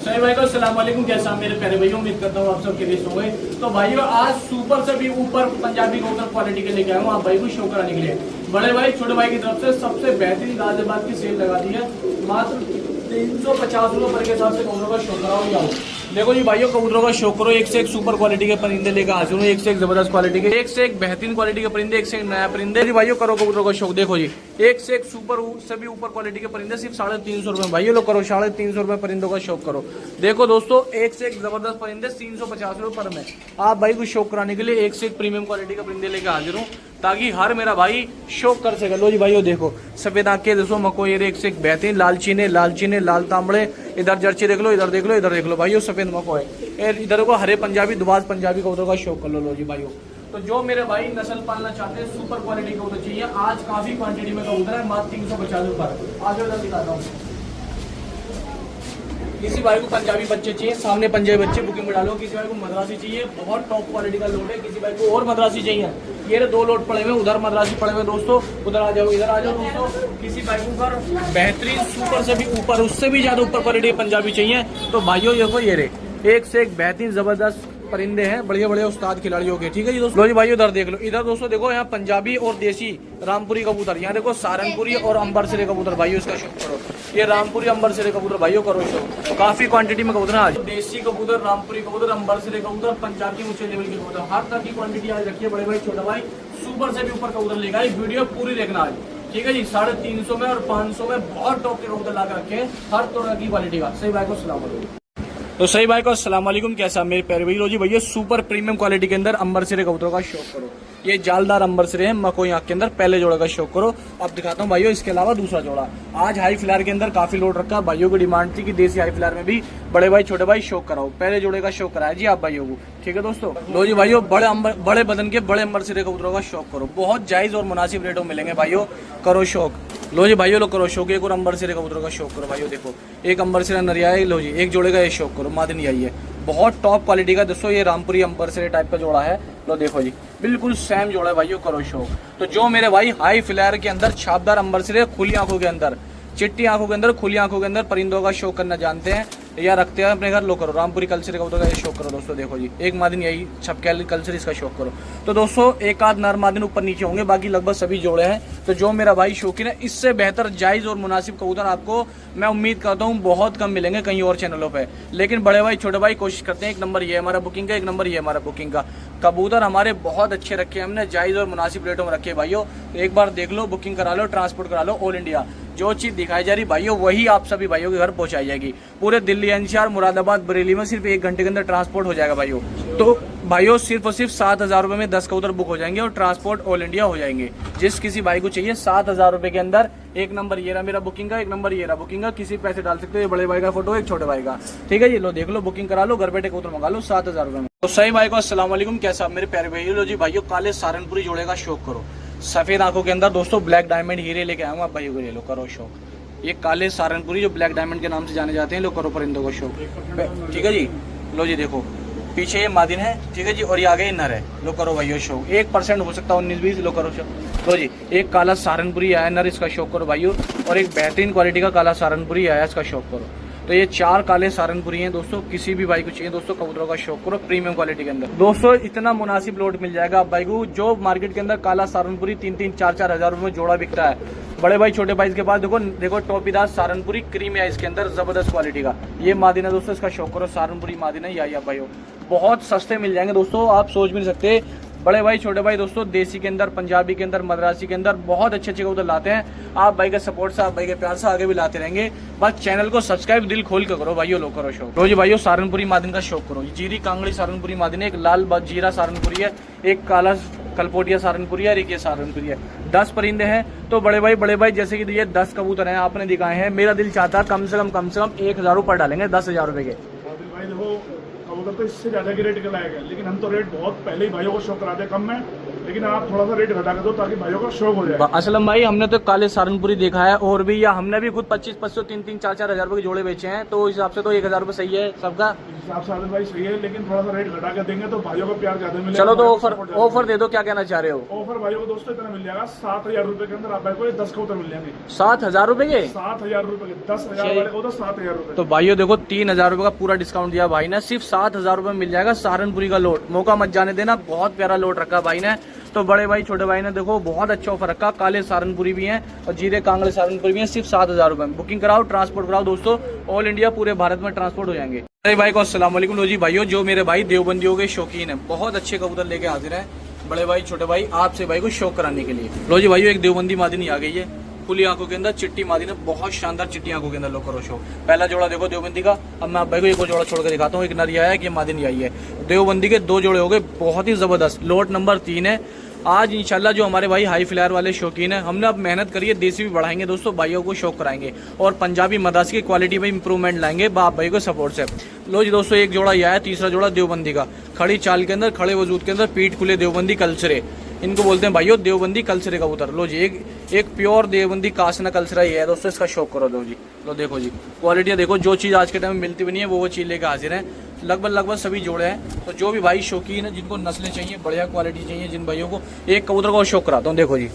सही भाई को अस्सलाम वालेकुम। कैसा मेरे प्यारे भाइयों, उम्मीद करता हूँ आप सब के होंगे। तो भाइयों आज सुपर से भी ऊपर पंजाबी कबूतर क्वालिटी के लेके आया हूँ आप भाई को शो कराने के लिए। बड़े भाई छोटे भाई की तरफ से सबसे बेहतरीन गाजियाबाद की सेल लगा दी है। मात्र 350 रुपये पर के हिसाब से कबूतरों का शो कराओ जाओ। देखो जी भाइयों, कबूतरों का शो करो। एक से एक सुपर क्वालिटी के परिंदे लेकर हाजिर हूँ। एक से एक जबरदस्त क्वालिटी के, एक से एक बेहतरीन क्वालिटी के परिंदे, एक से एक नया परिंदे। जी भाइयों करो कबूतरों का शौक। देखो जी एक से एक सुपर से भी ऊपर क्वालिटी के परिंदे सिर्फ 350 रुपये। भाइयों लोग करो 350 रुपये परिंदों का शौक करो। देखो दोस्तों एक से एक जबरदस्त परिंदे 350 रुपये पर में आप भाई को शौक कराने के लिए एक से एक प्रीमियम क्वालिटी का परिंदे लेकर हाजिर हूँ, ताकि हर मेरा भाई शौक कर सके। लो जी भाइयों देखो सफेद आंखें, देखो मकोई, एक से एक बेहतरीन लाल चीने, लाल तांबड़े, इधर जर्ची देख लो, इधर देख लो, इधर देख लो भाइयों सफेद मकोई, इधर को हरे पंजाबी, दुबाज पंजाबी कबूतरों का शौक कर लो। लो जी भाइयों, तो जो मेरे भाई नस्ल पालना चाहते हैं, सुपर क्वालिटी कबूतर चाहिए, आज काफी क्वांटिटी में कबूतर है, मात्र 350 रुपये। आगे उधर दिखाता हूँ। किसी भाई को पंजाबी बच्चे चाहिए, सामने पंजाबी बच्चे बुकिंग में डालो। किसी भाई को मद्रासी चाहिए, बहुत टॉप क्वालिटी का लोड है। किसी भाई को और मद्रासी चाहिए, ये 2 लोड पड़े हुए, उधर मद्रासी पड़े हुए दोस्तों, उधर आ जाओ, इधर आ जाओ दोस्तों। किसी भाई को अगर बेहतरीन सुपर से भी ऊपर, उससे भी ज्यादा ऊपर क्वालिटी पंजाबी चाहिए तो भाइयों देखो ये रहे, एक से एक बेहतरीन जबरदस्त परिंदे हैं, बढ़िया बढ़िया उस्ताद खिलाड़ियों के। ठीक है जी दोस्तों। लो जी भाइयों इधर देख लो, इधर दोस्तों देखो यहाँ पंजाबी और देसी रामपुरी कबूतर, यहाँ देखो सहारनपुरी और अंबरसरे कबूतर। भाइयों इसका शौक करो। ये रामपुरी अंबरसरे कबूतर भाइयों करो शौक। काफी क्वांटिटी में कबूतर आज, देसी कबूतर, रामपुरी कबूतर, अंबरसरे कबूतर, पंजाबी ऊंचे लेवल के कबूतर, हर तरह की क्वांटिटी आज रखी है। बड़े भाई छोटा भाई सुपर से भी ऊपर कबूतर लेगा। वीडियो पूरी देखना आज, ठीक है जी। 350 में और 500 में बहुत टॉप के कबूतर ला रखे हैं, हर तरह की क्वालिटी का। सही भाई को सलाम वालेकुम। तो सही भाई को अस्सलाम वालेकुम। कैसा मेरे प्यारे भाई। लो जी भैया सुपर प्रीमियम क्वालिटी के अंदर अंबरसरे कबूतरों का शौक करो। ये जालदार अंबरसरे हैं, मकोई आंख के अंदर पहले जोड़े का शौक करो। अब दिखाता हूँ भाइयों इसके अलावा दूसरा जोड़ा। आज हाई फ्लायर के अंदर काफी लोड रखा, भाइयों की डिमांड थी कि देसी हाई फ्लायर में भी बड़े भाई छोटे भाई शौक कराओ। पहले जोड़े का शौक कराया जी आप भाइयों को, ठीक है दोस्तों। लो जी भाइयों बड़े बदन के बड़े अंबरसरे कबूतरों का शौक करो। बहुत जायज और मुनासिब रेटों मिलेंगे भाइयों, करो शौक। लो जी भाइयों लोग करो शौक। एक और अंबरसरे कबूतरों का शौक करो भाइयों। देखो एक अंबरसरा नरिया है, लो जी एक जोड़े का ये शौक करो, मादनी आई है, बहुत टॉप क्वालिटी का दोस्तों। ये रामपुरी अंबरसरे टाइप का जोड़ा है। लो देखो जी बिल्कुल सेम जोड़ा है भाइयों, करो शौक। तो जो मेरे भाई हाई फ्लायर के अंदर छापदार अंबरसरे, खुली आंखों के अंदर, चिट्टी आंखों के अंदर, खुली आंखों के अंदर परिंदों का शौक करना जानते हैं या रखते हैं अपने घर, लो करो रामपुरी कल्चर कबूतर का ये शौक करो दोस्तों। देखो जी एक मादिन यही छपकैल कल्चर, इसका शौक करो। तो दोस्तों एक आध नर मादिन ऊपर नीचे होंगे, बाकी लगभग सभी जोड़े हैं। तो जो मेरा भाई शौकीन है, इससे बेहतर जायज और मुनासिब कबूतर आपको मैं उम्मीद करता हूँ बहुत कम मिलेंगे कहीं और चैनलों पे। लेकिन बड़े भाई छोटे भाई कोशिश करते हैं, एक नंबर ये हमारा बुकिंग का, एक नंबर ये हमारा बुकिंग का। कबूतर हमारे बहुत अच्छे रखे हैं हमने, जायज और मुनासिब रेटों में रखे भाइयों। एक बार देख लो, बुकिंग करा लो, ट्रांसपोर्ट करा लो, ऑल इंडिया जो चीज दिखाई जा रही भाइयों वही आप सभी भाइयों के घर पहुंचाई जाएगी। पूरे दिल्ली एनसीआर मुरादाबाद बरेली में सिर्फ 1 घंटे के अंदर ट्रांसपोर्ट हो जाएगा भाइयों। तो भाइयों सिर्फ और सिर्फ 7,000 रुपए में 10 कबूतर बुक हो जाएंगे और ट्रांसपोर्ट ऑल इंडिया हो जाएंगे। जिस किसी भाई को चाहिए 7,000 रुपए के अंदर, एक नंबर ये रहा मेरा बुकिंग का, एक नंबर ये रहा बुकिंग का। किसी पैसे डाल सकते हो, ये बड़े भाई का फोटो, एक छोटे भाई का, ठीक है जी। लो देख लो, बुकिंग करा लो, घर बैठे कबूतर मंगा लो 7,000 रुपए में। तो सही भाई को अस्सलाम वालेकुम। कैसा मेरे प्यारे भाई। लो जी भाइयों काले सहारनपुरी जोड़े का शौक करो। सफेद आंखों के अंदर दोस्तों ब्लैक डायमंड हीरे लेके आऊंगा आप भाइयों को, ले लो करो शौक। ये काले सहारनपुरी जो ब्लैक डायमंड के नाम से जाने जाते हैं, लो करो परिंदों का शौक, ठीक है जी। लो जी देखो पीछे ये मादिन है, ठीक है जी, और ये आगे ये नर है, लो करो भाइयों शौक। 1% हो सकता है 19-20, लो करो शौक। लो जी एक काला सहारनपुरी आया नर, इसका शौक करो भाइयों, और एक बेहतरीन क्वालिटी का काला सहारनपुरी आया, इसका शौक करो। तो ये 4 काले सहारनपुरी हैं दोस्तों। किसी भी भाई को चाहिए दोस्तों कबूतरों का शौक करो प्रीमियम क्वालिटी के अंदर दोस्तों। इतना मुनासिब लोड मिल जाएगा आप भाई को, जो मार्केट के अंदर काला सहारनपुरी 3-3, 4-4 हजार रुपये में जोड़ा बिकता है। बड़े भाई छोटे भाई के पास देखो टॉपीदार सहारनपुरी क्रीम है इसके अंदर, जबरदस्त क्वालिटी का ये मादिन है दोस्तों, इसका शौक करो। सहारनपुरी मादिन है, या भाई बहुत सस्ते मिल जाएंगे दोस्तों, आप सोच भी नहीं सकते। बड़े भाई छोटे भाई दोस्तों देसी के अंदर, पंजाबी के अंदर, मद्रासी के अंदर बहुत अच्छे अच्छे कबूतर लाते हैं। आप भाई के सपोर्ट से, आप भाई के प्यार से आगे भी लाते रहेंगे। बस चैनल को सब्सक्राइब दिल खोल के करो भाइयों, लो करो शौक। रोज भाइयों सहारनपुरी मादिन का शौक करो। जीरी कांगड़ी सहारनपुरी मादिन है, एक लाल जीरा सहारनपुरी है, एक काला कलपोटिया सहारनपुरी है, एक ये सहारनपुरी है। 10 परिंदे हैं। तो बड़े भाई जैसे कि ये 10 कबूतर हैं आपने दिखाए हैं, मेरा दिल चाहता है कम से कम 1,000 ऊपर डालेंगे, 10,000 रुपए के। कबूतर तो इससे ज्यादा के रेट का लाएगा, लेकिन हम तो रेट बहुत पहले ही भाइयों को शो कराते कम में, लेकिन आप थोड़ा सा रेट घटा कर दो ताकि भाइयों का शौक हो जाए। असलम भाई हमने तो काले सहारनपुरी देखा है और भी, या हमने भी खुद 2500 3 4 हजार रुपए के जोड़े बेचे हैं, तो इस हिसाब से तो 1000 रुपए सही है सबका। इस हिसाब से आदिल भाई सही है, लेकिन थोड़ा सा रेट घटा कर देंगे तो भाइयों को प्यार ज्यादा मिलेगा। चलो तो ऑफर दे दो, क्या कहना चाह रहे हो? ऑफर भाइयों को दोस्तों इतना मिल जाएगा 7000 रुपए के अंदर आप भाई को 10 कबूतर मिल जाएंगे। 7000 रुपए के? 7000 रुपए के 10,000 वाले को तो 7000 रुपए। तो भाइयों देखो 3000 रुपए का पूरा डिस्काउंट दिया भाई ने, सिर्फ 7000 रुपए मिल जाएगा सहारनपुरी का लोट। मौका मत जाने देना, बहुत प्यारा लोट रखा भाई ने। तो बड़े भाई छोटे भाई ने देखो बहुत अच्छा ऑफर रखा, काले सहारनपुरी भी हैं और जीरे कांगड़े सहारनपुरी भी हैं, सिर्फ 7000 रुपए में। बुकिंग कराओ, ट्रांसपोर्ट कराओ दोस्तों, ऑल इंडिया पूरे भारत में ट्रांसपोर्ट हो जाएंगे। अरे भाई को अस्सलाम वालेकुम। लो जी भाइयों, जो मेरे भाई देवबंदियों के शौकीन है, बहुत अच्छे कबूतर लेके हाजिर है बड़े भाई छोटे भाई आपसे भाई को शौक कराने के लिए। लो जी भाइयों, एक देवबंदी मादिनी आ गई है, खुली आंखों के अंदर चिट्टी मादिनी, बहुत शानदार चिट्टी आंखों के अंदर। लो करो शो, पहला जोड़ा देखो देवबंदी का। अब मैं आप भाई को एक और जोड़ा छोड़ के दिखाता हूँ, एक नरी आया है कि मादिनी आई है। देवबंदी के 2 जोड़े हो गए, बहुत ही जबरदस्त। लोट नंबर 3 है। आज इंशाल्लाह जो हमारे भाई हाई फ्लायर वाले शौकीन है, हमने अब मेहनत करी है, देसी भी बढ़ाएंगे दोस्तों, भाइयों को शौक कराएंगे और पंजाबी मद्रासी की क्वालिटी में इंप्रूवमेंट लाएंगे बाप भाई को सपोर्ट से। लो जी दोस्तों, एक जोड़ा ये आया, तीसरा जोड़ा देवबंदी का, खड़ी चाल के अंदर, खड़े वजूद के अंदर, पीठ खुले देवबंदी कल्चरे, इनको बोलते हैं भाइयों देवबंदी कल्चरे कबूतर। लो जी एक प्योर देवबंदी कासना कल्चरा ही है दोस्तों, इसका शौक करो। दो जी लो देखो जी क्वालिटियाँ देखो, जो चीज़ आज के टाइम में मिलती भी नहीं है वो चीज़ लेकर हाजिर है। लगभग सभी जोड़े हैं। तो जो भी भाई शौकीन है, जिनको नस्लें चाहिए, बढ़िया क्वालिटी चाहिए, जिन भाइयों को, एक कबूतर को शौक कराता हूँ। देखो जी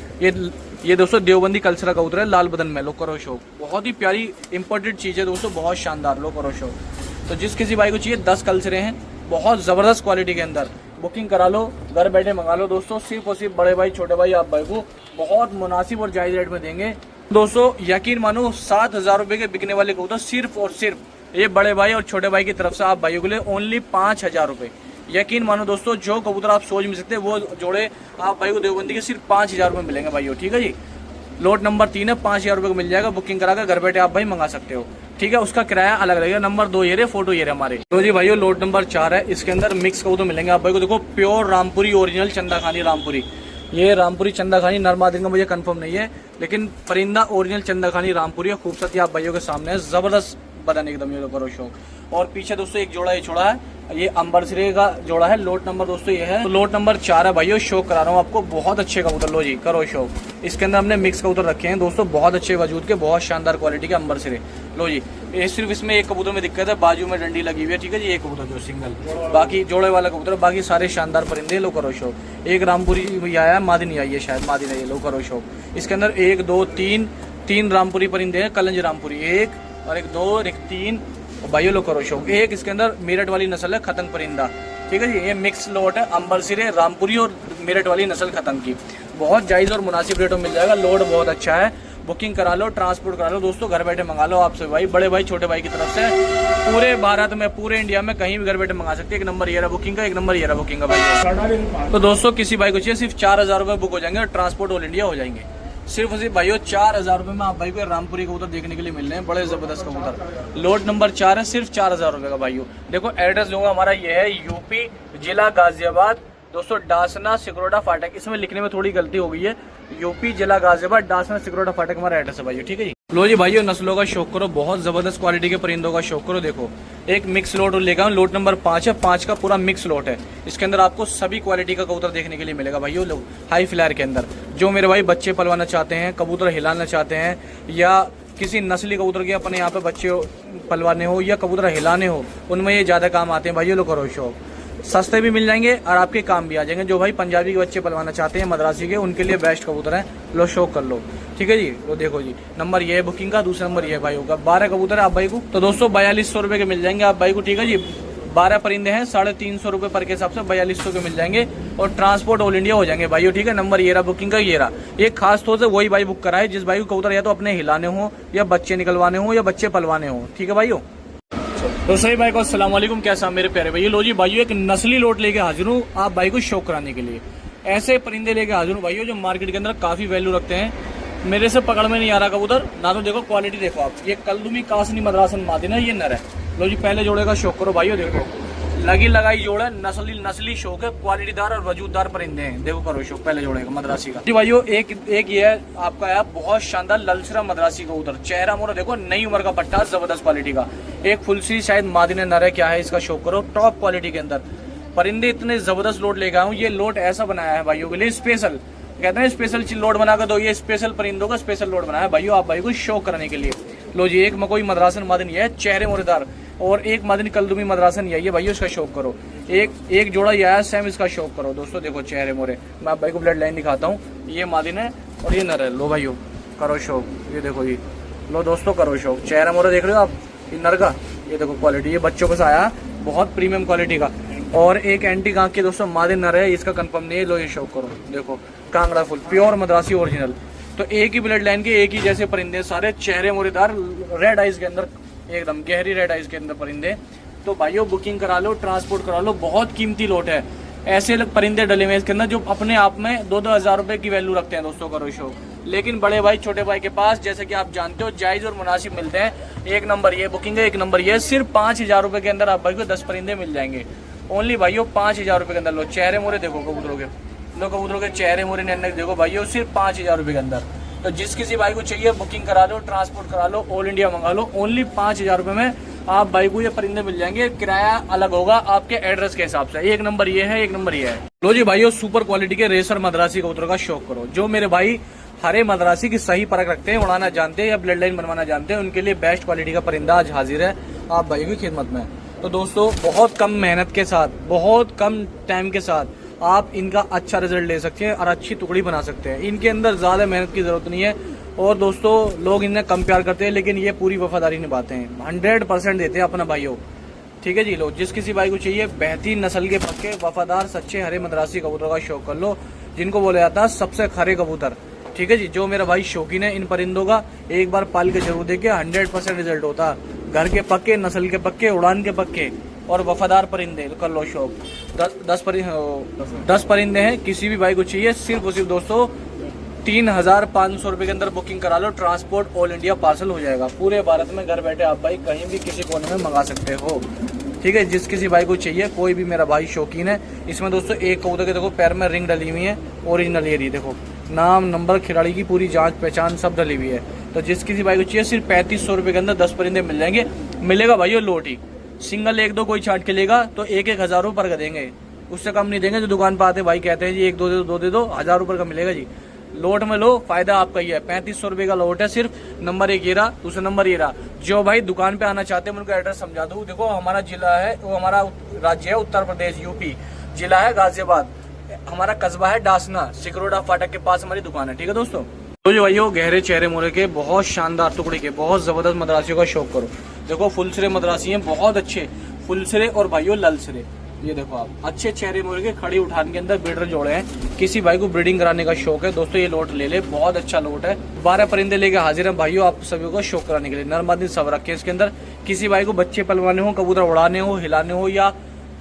ये दोस्तों देवबंदी कल्चरा कबूतर है, लाल बदन में। लो करो शौक, बहुत ही प्यारी इंपोर्टेड चीज़ है दोस्तों, बहुत शानदार। लो करो शौक। तो जिस किसी भाई को चाहिए 10 कल्चरे हैं, बहुत ज़बरदस्त क्वालिटी के अंदर, बुकिंग करा लो, घर बैठे मंगा लो दोस्तों। सिर्फ और सिर्फ बड़े भाई छोटे भाई आप भाई को बहुत मुनासिब और जायज़ रेट में देंगे दोस्तों। यकीन मानो 7000 रुपये के बिकने वाले कबूतर सिर्फ और सिर्फ ये बड़े भाई और छोटे भाई की तरफ से आप भाइयों के लिए ओनली 5000 रुपये। यकीन मानो दोस्तों, जो कबूतर आप सोच नहीं सकते वो जोड़े आप भाई को देवबंदी के सिर्फ 5000 रुपये मिलेंगे भाइयों, ठीक है जी। लोट नंबर 3 है, 5000 रुपये को मिल जाएगा, बुकिंग करा कर घर बैठे आप भाई मंगा सकते हो, ठीक है। उसका किराया अलग रहेगा। नंबर 2 ये रहे, फोटो ये रहे हमारे। तो जी भाइयों, लोट नंबर 4 है, इसके अंदर मिक्स कबूतर मिलेंगे आप भाई को। देखो प्योर रामपुरी ओरिजिनल चंदाखानी रामपुरी, ये रामपुरी चंदाखानी नरमादिन का मुझे कंफर्म नहीं है, लेकिन परिंदा ओरिजिनल चंदाखानी रामपुरी है। खूबसूरती आप भाइयों के सामने है, जबरदस्त बदन एकदम, ये करो शौक। और पीछे दोस्तों एक जोड़ा ये छोड़ा है, ये अंबरसरे का जोड़ा है। लोट नंबर दोस्तों ये है, तो लोट नंबर 4 है भाइयों, शौक करा रहा हूँ आपको, बहुत अच्छे कबूतर। लो जी करो शौक। इसके अंदर हमने मिक्स कबूतर रखे हैं दोस्तों, बहुत अच्छे वजूद के, बहुत शानदार क्वालिटी के अंबरसरे। लो जी ये सिर्फ इसमें एक कबूतर में दिक्कत है, बाजू में डंडी लगी हुई है, ठीक है जी। एक कबूतर जो सिंगल, बाकी जोड़े वाला कबूतर, बाकी सारे शानदार परिंदे। लो करो शौक। एक रामपुरी आया, मादिनी आई है शायद, मादिनी आई है। लो करो शौक। इसके अंदर 1 2 3 रामपुरी परिंदे हैं, कलंज रामपुरी, 1 और 1 2 और 1 3 भाइयों। लो करो शौक। एक इसके अंदर मेरठ वाली नस्ल है, खतंग परिंदा, ठीक है जी। ये मिक्स लोट है, अंबरसिरे रामपुरी और मेरठ वाली नस्ल खतंग की। बहुत जायज़ और मुनासिब रेटों में मिल जाएगा, लोड बहुत अच्छा है। बुकिंग करा लो, ट्रांसपोर्ट करा लो दोस्तों, घर बैठे मंगा लो आपसे भाई, बड़े भाई छोटे भाई की तरफ से। पूरे भारत में, पूरे इंडिया में कहीं भी घर बैठे मंगा सकते हैं। एक नंबर ये रहा बुकिंग का, एक नंबर ये रहा बुकिंग का भाई। तो दोस्तों किसी भाई को चाहिए सिर्फ 4000 रुपये बुक हो जाएंगे और ट्रांसपोर्ट ऑल इंडिया हो जाएंगे। सिर्फ भाइयों 4000 रुपये में आप भाई को रामपुरी कबूतर देखने के लिए मिल रहे हैं, बड़े जबरदस्त कबूतर। लोट नंबर 4 है, सिर्फ 4000 रुपये का भाइयों। देखो एड्रेस दूंगा हमारा ये है, यूपी जिला गाजियाबाद दोस्तों, डासना सिकरोडा फाटक। इसमें लिखने में थोड़ी गलती हो गई है, यूपी जिला गाजियाबाद डासना सिकरोडा फाटक हमारा एड्रेस है भाइयों, ठीक है जी। लो जी भाइयों, नस्लों का शौक करो, बहुत जबरदस्त क्वालिटी के परिंदों का शौक करो। देखो एक मिक्स लोट लेकर आऊँ, लोट नंबर 5 है, 5 का पूरा मिक्स लोट है। इसके अंदर आपको सभी क्वालिटी का कबूतर देखने के लिए मिलेगा भाइयों, लोग हाई फ्लायर के अंदर। जो मेरे भाई बच्चे पलवाना चाहते हैं, कबूतर हिलाना चाहते हैं, या किसी नस्ली कबूतर के अपने यहाँ पे बच्चे पलवाने हो या कबूतर हिलाने हो, उनमें ये ज़्यादा काम आते हैं भाइयों। लो करो शौक। सस्ते भी मिल जाएंगे और आपके काम भी आ जाएंगे। जो भाई पंजाबी के बच्चे पलवाना चाहते हैं, मद्रासी के, उनके लिए बेस्ट कबूतर हैं। लो शौक कर लो, ठीक है जी। तो देखो जी नंबर ये है बुकिंग का, दूसरा नंबर ये है भाई होगा। 12 कबूतर है आप भाई को, तो दोस्तों 4200 रुपये के मिल जाएंगे आप भाई को, ठीक है जी। 12 परिंदे हैं, 350 रुपये पर के हिसाब से 4200 के मिल जाएंगे और ट्रांसपोर्ट ऑल इंडिया हो जाएंगे भाइयों, ठीक है। नंबर ये रहा बुकिंग का, ये रहा। एक खास तौर से वही भाई बुक कराए जिस भाई को कबूतर या तो अपने हिलाने हो, या बच्चे निकलवाने हो, या बच्चे पलवाने हो, ठीक है भाइयों। तो सही भाई को अस्सलाम वालेकुम, कैसा मेरे प्यारे भाई। लो जी भाइयों, एक नस्ली लोट लेके हाजिर हूँ आप भाई को शौक कराने के लिए। ऐसे परिंदे लेके हाजिर हूँ भाइयों जो मार्केट के अंदर काफी वैल्यू रखते हैं। मेरे से पकड़ में नहीं आ रहा कबूतर ना, तो देखो क्वालिटी देखो आप। ये कलदुमी कासनी मद्रासन मादिना, ये नर है। लो जी पहले जोड़े का शौक करो भाइयों, देखो लगी लगाई जोड़ है, नस्ली शौक है, क्वालिटीदार और वजूददार परिंदे हैं। देखो करो शौक पहले जोड़े का मद्रासी का जी भाइयों। एक ये है आपका है बहुत शानदार ललसरा मद्रासी कबूतर, चेहरा मोरा देखो, नई उम्र का पट्टा, जबरदस्त क्वालिटी का। एक फुलसी शायद मादिने नर है, क्या है इसका शौक करो, टॉप क्वालिटी के अंदर। परिंदे इतने जबरदस्त लोट लेकर आया हूँ। ये लोट ऐसा बनाया है भाइयों के लिए स्पेशल, कहते हैं स्पेशल लोट बनाकर दो, ये स्पेशल परिंदों का स्पेशल लोट बनाया है भाइयों आप भाई को शो करने के लिए। लो जी, एक मकोई मद्रासन मादनी है चेहरे मोरेदार, और एक मादनी कलदुमी मद्रासन यही है भाइयों, इसका शौक करो। एक जोड़ा ये आया सेम, इसका शौक करो दोस्तों। देखो चेहरे मोरे, मैं आप भाई को ब्लड लाइन दिखाता हूँ। ये मादिन है और ये नर है। लो भाइयों करो शौक, ये देखो ये लो दोस्तों करो शौक। चेहरा मोरे देख रहे हो आप, ये नर का, ये देखो क्वालिटी, ये बच्चों के साथ आया बहुत प्रीमियम क्वालिटी का। और एक एंटी कांक के दोस्तों मादिन नर है, इसका कंफर्म नहीं है। लो ये शौक करो, देखो Kangra full pure Madrasi original. तो एक ही ब्लड लाइन के एक ही जैसे परिंदे सारे, चेहरे मोरेदार, रेड आइज के अंदर, एकदम गहरी रेड आइज के अंदर परिंदे। तो भाइयों बुकिंग करा लो, ट्रांसपोर्ट करा लो, बहुत कीमती लोट है। ऐसे परिंदे डले हुए इसके अंदर जो अपने आप में 2-2 हज़ार रुपए की वैल्यू रखते हैं दोस्तों करो शो। लेकिन बड़े भाई छोटे भाई के पास जैसे कि आप जानते हो जायज और मुनासिब मिलते हैं। एक नंबर ये बुकिंग है, एक नंबर ये, सिर्फ 5,000 रुपए के अंदर आप भाई को 10 परिंदे मिल जाएंगे। ओनली भाइयों 5,000 रुपए के अंदर। लो चेहरे मोरे देखो कबूतरों के, लो कबूतरों के चेहरे मोरे नैनक देखो भाइयों, सिर्फ 5,000 रुपए के अंदर। तो जिस किसी भाई को चाहिए बुकिंग करा लो, ट्रांसपोर्ट करा लो, ऑल इंडिया मंगा लो, ओनली 5,000 रुपए में आप भाई को ये परिंदे मिल जाएंगे। किराया अलग होगा आपके एड्रेस के हिसाब से। एक नंबर ये है, एक नंबर ये है। लो जी भाइयों, सुपर क्वालिटी के रेसर मद्रासी कबूतरों का शौक करो। जो मेरे भाई हरे मद्रासी की सही परख रखते हैं, उड़ाना जानते हैं या ब्लड लाइन बनवाना जानते हैं, उनके लिए बेस्ट क्वालिटी का परिंदा आज हाजिर है आप भाई की खिदमत में। तो दोस्तों बहुत कम मेहनत के साथ, बहुत कम टाइम के साथ आप इनका अच्छा रिजल्ट ले सकते हैं और अच्छी टुकड़ी बना सकते हैं। इनके अंदर ज्यादा मेहनत की जरूरत नहीं है। और दोस्तों लोग इन्हें कम प्यार करते हैं, लेकिन ये पूरी वफादारी निभाते हैं, 100% देते हैं अपना भाइयों। ठीक है जी। लो जिस किसी भाई को चाहिए बेहतरीन नस्ल के पक्के वफादार सच्चे हरे मद्रासी कबूतरों का शौक कर लो, जिनको बोला जाता है सबसे खरे कबूतर। ठीक है जी। जो मेरा भाई शौकीन है इन परिंदों का, एक बार पाल के जरूर देखे, 100% रिजल्ट होता है। घर के पक्के, नस्ल के पक्के, उड़ान के पक्के और वफादार परिंदे कर लो शौक। 10 परिंदे हैं, किसी भी भाई को चाहिए सिर्फ और सिर्फ दोस्तों 3,500 रुपए के अंदर बुकिंग करा लो, ट्रांसपोर्ट ऑल इंडिया पार्सल हो जाएगा। पूरे भारत में घर बैठे आप भाई कहीं भी किसी कोने में मंगा सकते हो। ठीक है। जिस किसी भाई को चाहिए, कोई भी मेरा भाई शौकीन है, इसमें दोस्तों एक कबूतर के देखो पैर में रिंग डली हुई है, ओरिजिनल ये देखो, नाम नंबर खिलाड़ी की पूरी जांच पहचान सब डली हुई है। तो जिस किसी भाई को चाहिए सिर्फ 3,500 रुपए के अंदर 10 परिंदे मिल जाएंगे। मिलेगा भाई लोट ही, सिंगल 1-2 कोई छांट के लेगा तो 1-1 हज़ार रुपये पर का देंगे, उससे कम नहीं देंगे। जो दुकान पर आते भाई कहते हैं जी 1-2 दे दो, 2 दे दो, 1,000 रुपये का मिलेगा जी। लोट में लो, फायदा आपका ही है। 3,500 रुपए का लोट है सिर्फ। नंबर 1 ये रहा, दूसरा नंबर ये रहा। जो भाई दुकान पे आना चाहते हैं उनका एड्रेस समझा दूं। देखो हमारा जिला है, वो हमारा राज्य है उत्तर प्रदेश यूपी, जिला है गाजियाबाद, हमारा कस्बा है डासना, सिकरोडा फाटक के पास हमारी दुकान है। ठीक है दोस्तों। तो जो भाइयों गहरे चेहरे मोरे के बहुत शानदार टुकड़े के बहुत जबरदस्त मद्रासियों का शौक करो। देखो फुल सिरे मद्रासी हैं, बहुत अच्छे फुल सिरे और भाइयों लल सिरे। ये देखो आप अच्छे चेहरे मोरे के खड़ी उठान के अंदर ब्रीडर जोड़े हैं। किसी भाई को ब्रीडिंग कराने का शौक है दोस्तों, ये लोट ले ले, बहुत अच्छा लोट है। 12 परिंदे लेके हाजिर हैं भाइयों आप सभी को शौक कराने के लिए। नरमादी सब रखे इसके अंदर। किसी भाई को बच्चे पलवाने हो, कबूतर उड़ाने हो, हिलाने हो,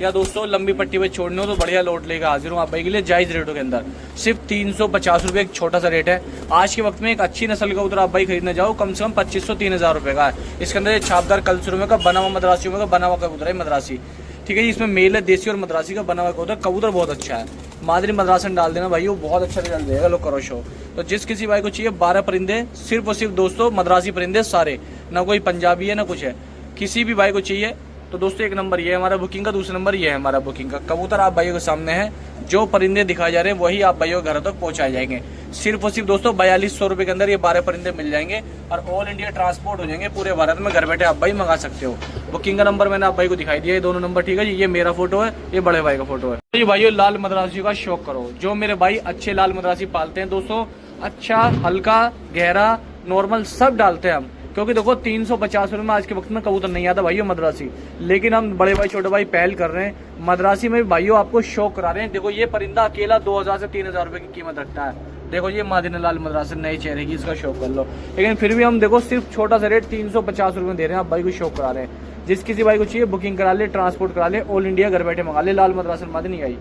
या दोस्तों लंबी पट्टी पे छोड़ने हो, तो बढ़िया लोट लेकर हाजिर हूँ आप भाई के लिए जायज रेटों के अंदर। सिर्फ 350 रुपये एक छोटा सा रेट है। आज के वक्त में एक अच्छी नस्ल का कबूतर आप भाई खरीदने जाओ कम से कम 2,500-3,000 रुपये का है। इसके अंदर छापदार कलसुर में का बना हुआ मद्रासियों में का बना हुआ कबूतर है मद्रासी। ठीक है जी। इसमें मेल है देसी और मद्रासी का बना हुआ कबूतर। कबूतर बहुत अच्छा है। मादरी मद्रासन डाल देना भाई, वो बहुत अच्छा रिजल्ट देगा। लो करो शो। तो जिस किसी भाई को चाहिए 12 परिंदे सिर्फ और सिर्फ दोस्तों मद्रासी परिंदे सारे, ना कोई पंजाबी है ना कुछ है। किसी भी भाई को चाहिए तो दोस्तों एक नंबर ये है हमारा बुकिंग का, दूसरा नंबर ये है हमारा बुकिंग का। कबूतर आप भाइयों के सामने है, जो परिंदे दिखाए जा रहे हैं वही आप भाइयों के घर तक पहुंचाए जाएंगे। सिर्फ और सिर्फ दोस्तों 4,200 रुपए के अंदर ये 12 परिंदे मिल जाएंगे और ऑल इंडिया ट्रांसपोर्ट हो जाएंगे। पूरे भारत में घर बैठे आप भाई मंगा सकते हो। बुकिंग का नंबर मैंने आप भाई को दिखाई दिया, ये दोनों नंबर। ठीक है जी। ये मेरा फोटो है, ये बड़े भाई का फोटो है। तो ये भाइयों लाल मद्रासी का शौक करो। जो मेरे भाई अच्छे लाल मद्रासी पालते हैं दोस्तों, अच्छा हल्का गहरा नॉर्मल सब डालते हैं हम, क्योंकि देखो 350 रुपये में आज के वक्त में कबूतर नहीं आता भाइयों मद्रासी। लेकिन हम बड़े भाई छोटे भाई पहल कर रहे हैं, मद्रासी में भी भाइयों आपको शौक करा रहे हैं। देखो ये परिंदा अकेला 2,000 से 3,000 रुपये की कीमत रखता है। देखो ये मादिन लाल मद्रासी नए चेहरे की, इसका शौक कर लो। लेकिन फिर भी हम देखो सिर्फ छोटा सा रेट 350 रुपये दे रहे हैं आप भाई को शौक करा रहे हैं। जिस किसी भाई को चाहिए बुकिंग करा ले, ट्रांसपोर्ट करा ले, ऑल इंडिया घर बैठे मंगा ले। लाल मद्रासन मादिन आई।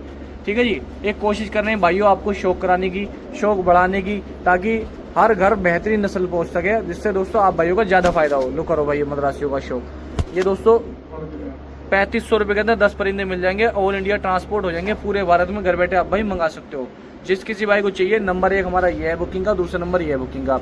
ठीक है जी। एक कोशिश कर रहे हैं भाइयों आपको शौक कराने की, शौक बढ़ाने की, ताकि हर घर बेहतरीन नस्ल पहुंच सके, जिससे दोस्तों आप भाइयों का ज्यादा फायदा हो। लो करो भाई मद्रासियों का शौक। ये दोस्तों 3,500 रुपये के अंदर 10 परिंदे मिल जाएंगे, ऑल इंडिया ट्रांसपोर्ट हो जाएंगे। पूरे भारत में घर बैठे आप भाई मंगा सकते हो। जिस किसी भाई को चाहिए, नंबर 1 हमारा ये है बुकिंग का, दूसरा नंबर ये है बुकिंग का।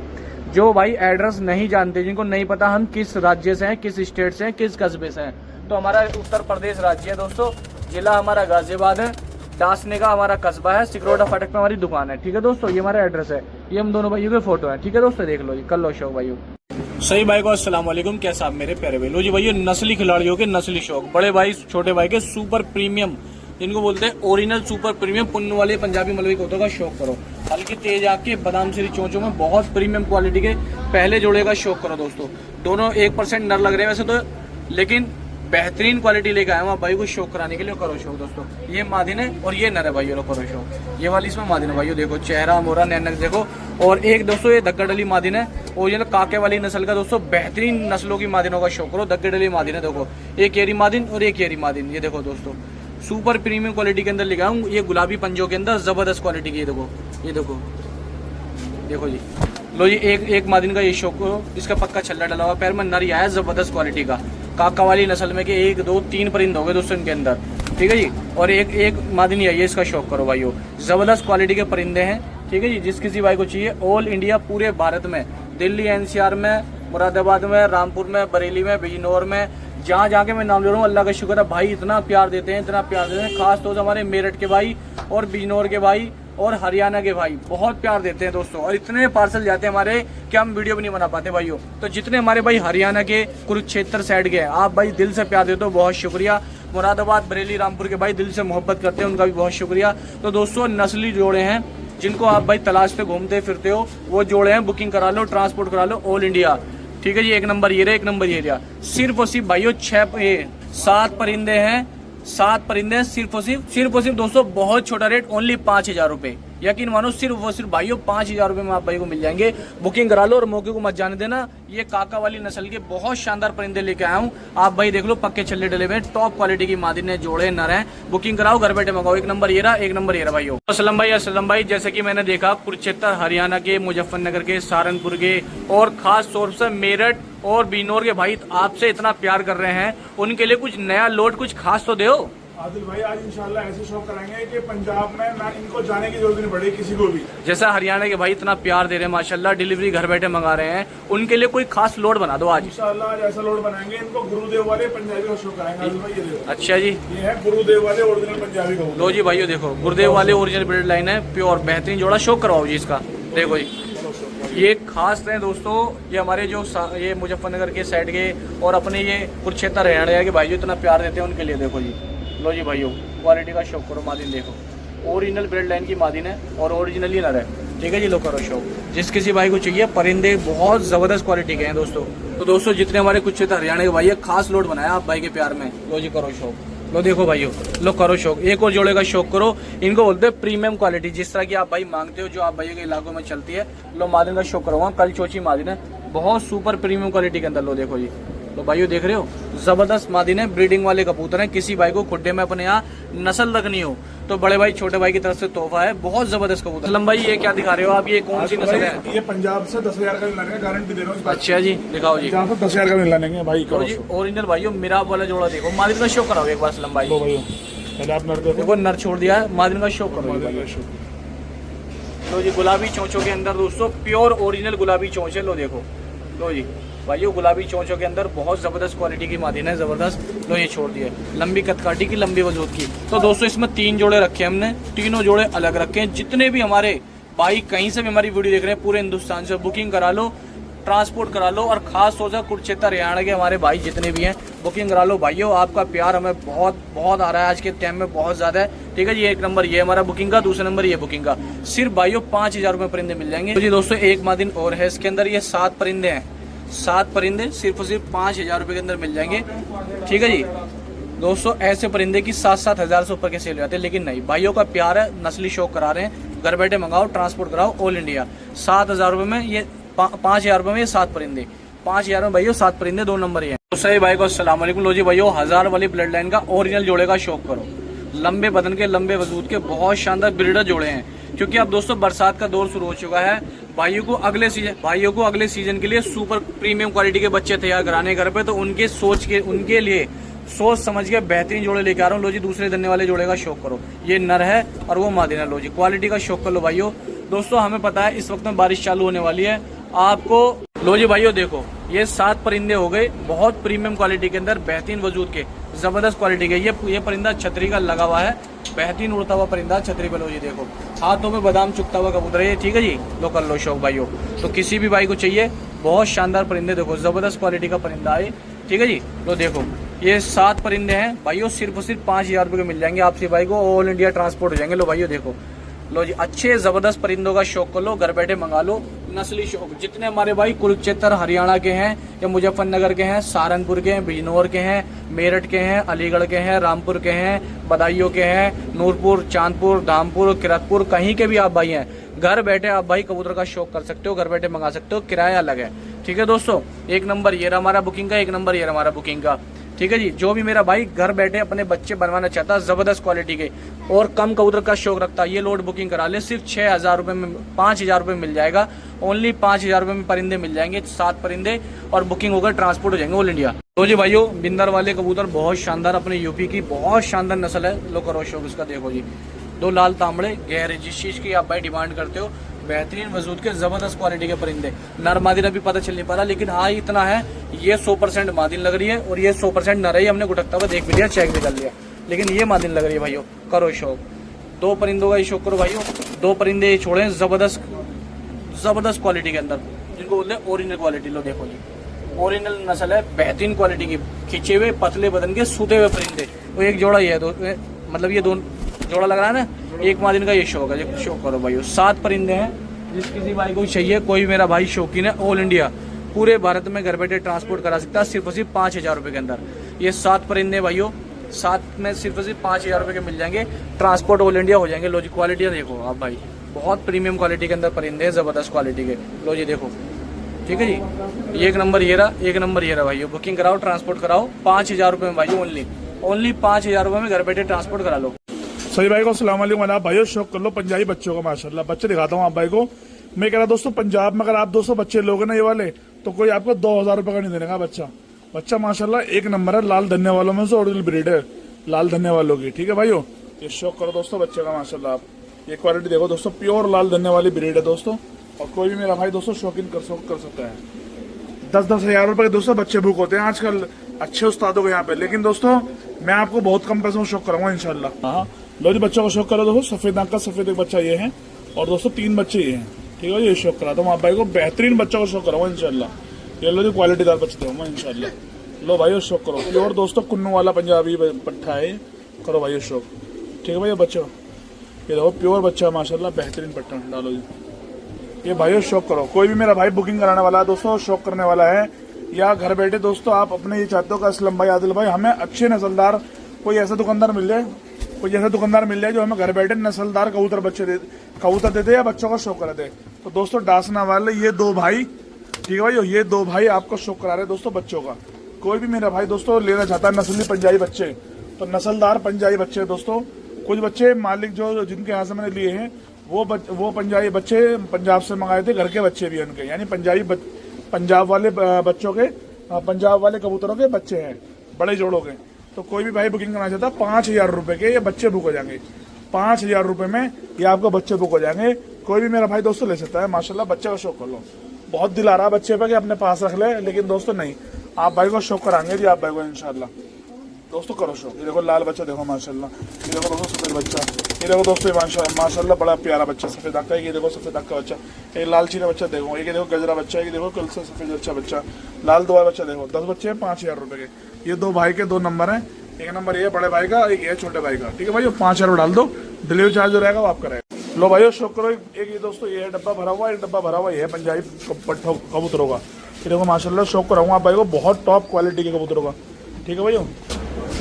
जो भाई एड्रेस नहीं जानते, जिनको नहीं पता हम किस राज्य से हैं, किस स्टेट से हैं, किस कस्बे से हैं, तो हमारा उत्तर प्रदेश राज्य है दोस्तों। जिला हमारा गाजियाबाद है, डासने का हमारा कस्बा है, सिकरोटा फाटक पे हमारी दुकान है। ठीक है दोस्तों, ये हमारा एड्रेस है, ये हम दोनों भाइयों के फोटो है। ठीक है दोस्तों, देख लो जी, कर लो शौक भाइयों। सही भाई को अस्सलाम वालेकुम, कैसा आप मेरे प्यारे भाई। लो जी भाइयों, नस्ली खिलाड़ियों के नस्ली शौक, बड़े भाई छोटे भाई के सुपर प्रीमियम, जिनको बोलते हैं ओरिजिनल सुपर प्रीमियम पुन्न वाले पंजाबी मलबी कोतों का शौक करो। हल्की तेज आग के बादाम श्री चोंचों में बहुत प्रीमियम क्वालिटी के पहले जोड़े का शौक करो दोस्तों। दोनों 1% नर लग रहे हैं वैसे तो, लेकिन बेहतरीन क्वालिटी लेकर आया हूँ आप भाई को शौक कराने के लिए। करो शौक दोस्तों, ये मादिन है और ये नर है भाइयों, लो करो शौक। ये वाली इसमें मादिन है भाइयों, देखो चेहरा मोरा नैनक देखो। और एक दोस्तों ये दग्गड़ डली मादिन है, और ये काके वाली नस्ल का दोस्तों बेहतरीन नस्लों की मादिनों का शौक करो। दग्गड़ डली मादिन है, देखो एक केरी मादिन और एक केरी मादिन, ये देखो दोस्तों सुपर प्रीमियम क्वालिटी के अंदर लेकर आऊँ। ये गुलाबी पंजों के अंदर जबरदस्त क्वालिटी की, ये देखो, ये देखो, देखो जी। लो जी, एक मादिन का ये शौक करो, इसका पक्का छल्ला डला हुआ पैर में, नर आया है जबरदस्त क्वालिटी का। काका वाली नस्ल में के 1 2 3 परिंद हो गए दोस्तों इनके अंदर। ठीक है जी, और एक मादिनी है, ये इसका शौक करो भाइयों, जबरदस्त क्वालिटी के परिंदे हैं। ठीक है जी, जिस किसी भाई को चाहिए ऑल इंडिया पूरे भारत में, दिल्ली NCR में, मुरादाबाद में, रामपुर में, बरेली में, बिजनौर में, जहाँ जाके मैं नाम ले रहा हूँ, अल्लाह का शुक्र है भाई इतना प्यार देते हैं, इतना प्यार देते हैं। खास तौर से हमारे मेरठ के भाई और बिजनौर के भाई और हरियाणा के भाई बहुत प्यार देते हैं दोस्तों। और इतने पार्सल जाते हैं हमारे कि हम वीडियो भी नहीं बना पाते भाइयों। तो जितने हमारे भाई हरियाणा के कुरुक्षेत्र साइड के, आप भाई दिल से प्यार देते हो, बहुत शुक्रिया। मुरादाबाद, बरेली, रामपुर के भाई दिल से मोहब्बत करते हैं, उनका भी बहुत शुक्रिया। तो दोस्तों नस्ली जोड़े हैं, जिनको आप भाई तलाश पे घूमते फिरते हो, वो जोड़े हैं, बुकिंग करा लो, ट्रांसपोर्ट करा लो ऑल इंडिया। ठीक है जी, एक नंबर ये रहा, एक नंबर ये रहा। सिर्फ और सिर्फ भाइयों 7 परिंदे हैं, 7 परिंदे हैं सिर्फ और सिर्फ दोस्तों, बहुत छोटा रेट, ओनली 5000 रुपए। यकीन मानो, सिर्फ भाइयों 5000 रुपए में आप भाई को मिल जाएंगे। बुकिंग करा लो और मौके को मत जाने देना। ये काका वाली नस्ल के बहुत शानदार परिंदे लेके आया हूँ, आप भाई देख लो, पक्के छल्ले डले हुए, टॉप क्वालिटी की मादिन ने जोड़े नर हैं। बुकिंग कराओ, घर बैठे मंगाओ। एक नंबर ये रहा, एक नंबर ये रहा भाइयों। असलम भाई, जैसे कि मैंने देखा कुरुक्षेत्र, हरियाणा के, मुजफ्फरनगर के, सहारनपुर के और खास तौर से मेरठ और बिजनौर के भाई आपसे इतना प्यार कर रहे हैं, उनके लिए कुछ नया लोट, कुछ खास तो दो। आदिल भाई आज इंशाल्लाह ऐसे शौक कराएंगे कि पंजाब में ना इनको जाने की जरूरत नहीं पड़ेगी किसी को भी। जैसा हरियाणा के भाई इतना प्यार दे रहे हैं माशाल्लाह, डिलीवरी घर बैठे मंगा रहे हैं, उनके लिए कोई खास लोड बना दो आज। इंशाल्लाह आज ऐसा लोड बनाएंगे, इनको गुरुदेव वाले पंजाबी का शौक कराएंगे। आदिल भाई ये देखो, अच्छा जी, ये है गुरुदेव वाले ओरिजिनल पंजाबी का। लो जी भाइयों देखो, गुरुदेव वाले ओरिजिनल ब्रीड लाइन है, प्योर बेहतरीन जोड़ा, शौक करवाओ जी इसका। देखो जी, ये खास है दोस्तों, ये हमारे जो ये मुजफ्फरनगर के साइड के और अपने ये कुरुक्षेत्र हरियाणा के भाई जो इतना प्यार देते हैं, उनके लिए देखो जी। लो जी भाइयों, क्वालिटी का शौक करो, मादिन देखो, ओरिजिनल ब्रेड लाइन की मादिन है और ओरिजिनली नर है। ठीक है जी, लो करो शौक। जिस किसी भाई को चाहिए, परिंदे बहुत ज़बरदस्त क्वालिटी के हैं दोस्तों। तो दोस्तों जितने हमारे कुछ हरियाणा के भाई है, खास लोड बनाया आप भाई के प्यार में। लो जी करो शौक, लो देखो भाइयों, लो करो शौक। एक और जोड़े का शौक करो, इनको बोलते हैं प्रीमियम क्वालिटी, जिस तरह की आप भाई मांगते हो, जो आप भाई के इलाकों में चलती है। लो मादिन का शौक करो, कल चोची मादिन है, बहुत सुपर प्रीमियम क्वालिटी के अंदर। लो देखो जी, तो भाइयों देख रहे हो, जबरदस्त मादिन है, ब्रीडिंग वाले कबूतर हैं। किसी भाई को खुड्डे में अपने यहाँ नस्ल रखनी हो तो बड़े भाई छोटे भाई की तरफ से तोहफा है, बहुत जबरदस्त कबूतर। असलम भाई ये क्या दिखा रहे हो आप, ये कौन सी नस्ल है? ये पंजाब से 10,000 का मिलाने का गारंटी दे रहा हूँ। अच्छा जी, दिखाओ जी, 10,000 का मिलाने भाई तो जी ओरिजिनल भाइयों, मेरा वाला जोड़ा देखो, मादिन का शौक कराओ एक बार। असलम भाई पहले आप नर देखो, नर छोड़ दिया है, मादिन का शौक करो। तो जी गुलाबी चोंचों के अंदर दोस्तों, प्योर ओरिजिनल गुलाबी चोंच है। लो देखो, लो जी भाइयों, गुलाबी चोंचों के अंदर बहुत जबरदस्त क्वालिटी की मादिन है, जबरदस्त। लो ये छोड़ दिए, लंबी कतकाठी की, लंबी वजूद की। तो दोस्तों इसमें 3 जोड़े रखे हमने, तीनों जोड़े अलग रखे हैं। जितने भी हमारे भाई कहीं से भी हमारी वीडियो देख रहे हैं, पूरे हिंदुस्तान से, बुकिंग करा लो, ट्रांसपोर्ट करा लो। और खास तौर से कुरुक्षेत्र हरियाणा के हमारे भाई जितने भी हैं, बुकिंग करा लो भाइयों। आपका प्यार हमें बहुत बहुत आ रहा है आज के टाइम में, बहुत ज़्यादा है। ठीक है जी, एक नंबर ये हमारा बुकिंग का, दूसरा नंबर ये बुकिंग का। सिर्फ भाइयों 5000 रुपये परिंदे मिल जाएंगे। तो जी दोस्तों एक मादिन और है इसके अंदर, ये 7 परिंदे हैं, 7 परिंदे सिर्फ और सिर्फ 5000 रुपये के अंदर मिल जाएंगे। ठीक है जी दोस्तों, ऐसे परिंदे की 7-7 हज़ार से ऊपर के सेल हो जाते हैं, लेकिन नहीं, भाइयों का प्यार है, नस्ली शौक करा रहे हैं, घर बैठे मंगाओ, ट्रांसपोर्ट कराओ ऑल इंडिया। 7000 रुपये में ये 5000 रुपये में ये 7 परिंदे, 5000 में भाइयों 7 परिंदे, 2 नंबर ये हैं। तो सही भाई को अस्सलाम वालेकुम। लो जी भाइयों, 1000 वाली ब्लड लाइन का ओरिजिनल जोड़े का शौक करो, लंबे बदन के, लंबे वजूद के, बहुत शानदार ब्रीडर जोड़े हैं। क्योंकि अब दोस्तों बरसात का दौर शुरू हो चुका है, भाइयों को अगले सीजन के लिए सुपर प्रीमियम क्वालिटी के बच्चे तैयार कराने घर पे, तो उनके लिए सोच समझ के बेहतरीन जोड़े लेके आ रहा हूँ। लो जी दूसरे दन्ने वाले जोड़े का शौक करो, ये नर है और वो मादी है। लो जी क्वालिटी का शौक कर लो भाइयों। दोस्तों हमें पता है इस वक्त में बारिश चालू होने वाली है, आपको लो जी भाइयों देखो, ये 7 परिंदे हो गए, बहुत प्रीमियम क्वालिटी के अंदर, बेहतरीन वजूद के, जबरदस्त क्वालिटी के। ये परिंदा छतरी का लगा हुआ है, बेहतरीन उड़ता हुआ परिंदा छतरी पे। लो जी देखो, हाथों में बादाम चुगता हुआ कबूतर है ये, ठीक है जी। लो कर लो शौक भाइयों, तो किसी भी भाई को चाहिए, बहुत शानदार परिंदे, देखो जबरदस्त क्वालिटी का परिंदा है, ठीक है जी। लो देखो, ये 7 परिंदे हैं भाइयों, सिर्फ 5,000 रुपये के मिल जाएंगे आपसे भाई को, ऑल इंडिया ट्रांसपोर्ट हो जाएंगे। लो भाइयों देखो, लो जी अच्छे जबरदस्त परिंदों का शौक कर लो, घर बैठे मंगा लो। नस्ली शौक जितने हमारे भाई कुरुक्षेत्र हरियाणा के हैं, या मुजफ्फरनगर के हैं, सहारनपुर के हैं, बिजनौर के हैं, मेरठ के हैं, अलीगढ़ के हैं, रामपुर के हैं, बदायूं के हैं, नूरपुर, चांदपुर, धामपुर, किरतपुर, कहीं के भी आप भाई हैं, घर बैठे आप भाई कबूतर का शौक कर सकते हो, घर बैठे मंगा सकते हो, किराया अलग है, ठीक है दोस्तों। एक नंबर ये रहा हमारा बुकिंग का, एक नंबर ये रहा हमारा बुकिंग का, ठीक है जी। जो भी मेरा भाई घर बैठे अपने बच्चे बनवाना चाहता है जबरदस्त क्वालिटी के और कम कबूतर का शौक रखता है, ये लोड बुकिंग करा ले, सिर्फ 6,000 रुपये में, 5,000 रुपये मिल जाएगा, ओनली 5,000 रुपये में परिंदे मिल जाएंगे, 7 परिंदे, और बुकिंग होकर ट्रांसपोर्ट हो जाएंगे ऑल इंडिया। तो जी भाइयों, बिंदर वाले कबूतर बहुत शानदार, अपने यूपी की बहुत शानदार नस्ल है। लो करो शौक इसका, देखो जी 2 लाल तांबड़े गहरे, जिस चीज की आप भाई डिमांड करते हो, बेहतरीन वजूद के जबरदस्त क्वालिटी के परिंदे। नर मादिन अभी पता चल नहीं पा रहा, लेकिन हाँ इतना है, ये 100% मादिन लग रही है और ये 100% नर है। हमने गुटकता हुआ देख भी लिया, चेक भी कर लिया, लेकिन ये मादिन लग रही है भाइयों। करो शौक, 2 परिंदों का ही शौक करो भाइयों। 2 परिंदे छोड़े जबरदस्त क्वालिटी के अंदर, जिनको बोलते हैं ओरिजिनल क्वालिटी। लो देखो जी, ओरिजिनल नस्ल है, बेहतरीन क्वालिटी की, खिंचे हुए पतले बदन के सूते हुए परिंदे। तो एक जोड़ा ही है, मतलब ये 2 जोड़ा लग रहा है ना, एक मादिन का ये शौक है। शौक करो भाइयों, 7 परिंदे हैं, जिस किसी भाई को चाहिए, कोई मेरा भाई शौकीन है, ऑल इंडिया पूरे भारत में घर बैठे ट्रांसपोर्ट करा सकता है, सिर्फ 5,000 रुपये के अंदर। ये 7 परिंदे भाइयों, 7 में सिर्फ 5,000 रुपये के मिल जाएंगे, ट्रांसपोर्ट ऑल इंडिया हो जाएंगे। लो जी क्वालिटियाँ देखो आप भाई, बहुत प्रीमियम क्वालिटी के अंदर परिंदे हैं, जबरदस्त क्वालिटी के। लो जी देखो, ठीक है जी, एक नंबर ये रहा, एक नंबर ये रहा भाइयों। बुकिंग कराओ, ट्रांसपोर्ट कराओ, 5,000 रुपये में भाइयों, ओनली 5,000 रुपये में घर बैठे ट्रांसपोर्ट करा लो। सही भाई को अस्सलाम वालेकुम। आप भाइयों शौक कर लो पंजाबी बच्चों का, माशाल्लाह बच्चे दिखाता हूँ आप भाई को। मैं कह रहा दोस्तों, पंजाब में अगर आप 200 बच्चे लोगे ना ये वाले, तो कोई आपको 2,000 रुपये का नहीं देने का बच्चा माशाल्लाह एक नंबर है। लाल धन्य वालों में से ओरिजिनल ब्रीड है, लाल धन्य वालों की, ठीक है भाइयों। ये शौक करो दोस्तों बच्चे का, माशाल्लाह। आप ये क्वालिटी देखो दोस्तों, प्योर लाल धन्य वाली ब्रीड है दोस्तों, और कोई भी मेरा भाई दोस्तों शौकीन कर सकता है। 10-10 हज़ार रुपए के दोस्तों बच्चे बुक होते हैं आजकल अच्छे उस्तादों के यहाँ पे, लेकिन दोस्तों मैं आपको बहुत कम पैसों में शौक कराऊंगा इंशाल्लाह। हाँ लो जी, बच्चों का शौक करो दोस्तों। सफेद आंख का सफेद एक बच्चा ये है, और दोस्तों 3 बच्चे ये हैं, ठीक है। ये शौक कराता हूँ आप भाई को, बेहतरीन बच्चों का शौक कराऊंगा इंशाल्लाह। ये लो जी क्वालिटीदार बच्चे दूंगा इंशाल्लाह। लो भाई शौक करो, प्योर दोस्तों कुन्नू वाला पंजाबी पट्ठा है, करो भाई शौक, ठीक है भाई। बच्चों ये देखो प्योर बच्चा है माशाल्लाह, बेहतरीन पट्टा डालो जी। ये भाइयों शौक करो, कोई भी मेरा भाई बुकिंग कराने वाला है दोस्तों, शौक करने वाला है, या घर बैठे दोस्तों आप अपने ये चाहते हो कि असलम भाई, आदिल भाई, हमें अच्छे नस्लदार कोई ऐसा दुकानदार मिल जाए, जो हमें घर बैठे नस्लदार कबूतर देते या बच्चों का शौक कराते। तो दोस्तों डासना वाले ये 2 भाई, ठीक है भाई, ये 2 भाई आपको शौक करा रहे हैं दोस्तों बच्चों का। कोई भी मेरा भाई दोस्तों लेना चाहता है नस्ली पंजाबी बच्चे, तो नस्लदार पंजाबी बच्चे दोस्तों, कुछ बच्चे मालिक जो जिनके यहाँ से मैंने लिए हैं वो पंजाबी बच्चे पंजाब से मंगाए थे, घर के बच्चे भी उनके, यानी पंजाब वाले बच्चों के, पंजाब वाले कबूतरों के बच्चे हैं, बड़े जोड़ों के। तो कोई भी भाई बुकिंग करना चाहता है, 5,000 रुपए के ये बच्चे बुक हो जाएंगे, 5,000 रुपए में ये आपको बच्चे बुक हो जाएंगे। कोई भी मेरा भाई दोस्तों ले सकता है माशाल्लाह, बच्चे का शौक कर लो। बहुत दिल आ रहा है बच्चे पे कि अपने पास रख ले, लेकिन दोस्तों नहीं, आप भाई को शौक कराएंगे जी, आप भाई को इंशाल्लाह दोस्तों करो शौक। ये देखो लाल बच्चा देखो माशाल्लाह, ये देखो दोस्तों सफेद बच्चा, ये देखो दोस्तों माशाल्लाह बड़ा प्यारा बच्चा सफेद आँख का, ये देखो सफेद आँख का बच्चा, एक लाल चीना बच्चा देखो, ये देखो गजरा बच्चा, ये देखो कल से सफेद बच्चा, लाल 2 बच्चा देखो, 10 बच्चे हैं 5,000 रुपए के। ये 2 भाई के 2 नंबर हैं, एक नंबर ये बड़े भाई का, एक ये छोटे भाई का, ठीक है भाई। 5,000 डाल दो, डिलीवरी चार्ज जो रहेगा वो आपका रहेगा। लो भाइयों शौक करो, एक ये दोस्तों ये डब्बा भरा हुआ, एक डब्बा भरा हुआ ये है पंजाबी कबूतरों का। ये देखो माशाल्लाह शौक कराऊंगा आप भाई को, बहुत टॉप क्वालिटी के कबूतरों का, ठीक है भाइयों।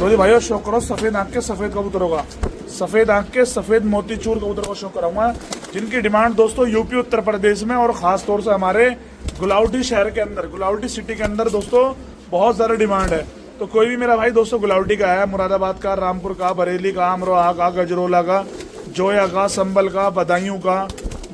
लो जी भाइयों शौक करो सफेद आंख के सफेद कबूतरों का, सफेद आंख के सफेद मोतीचूर कबूतरों का शौक कराऊंगा, जिनकी डिमांड दोस्तों यूपी उत्तर प्रदेश में और खास तौर से हमारे गुलावटी शहर के अंदर, गुलावटी सिटी के अंदर दोस्तों बहुत ज्यादा डिमांड है। तो कोई भी मेरा भाई दोस्तों गुलावटी का है, मुरादाबाद का, रामपुर का, बरेली का, अमरोहा का, गजरोला का, जोया का, संबल का, बदायूं का,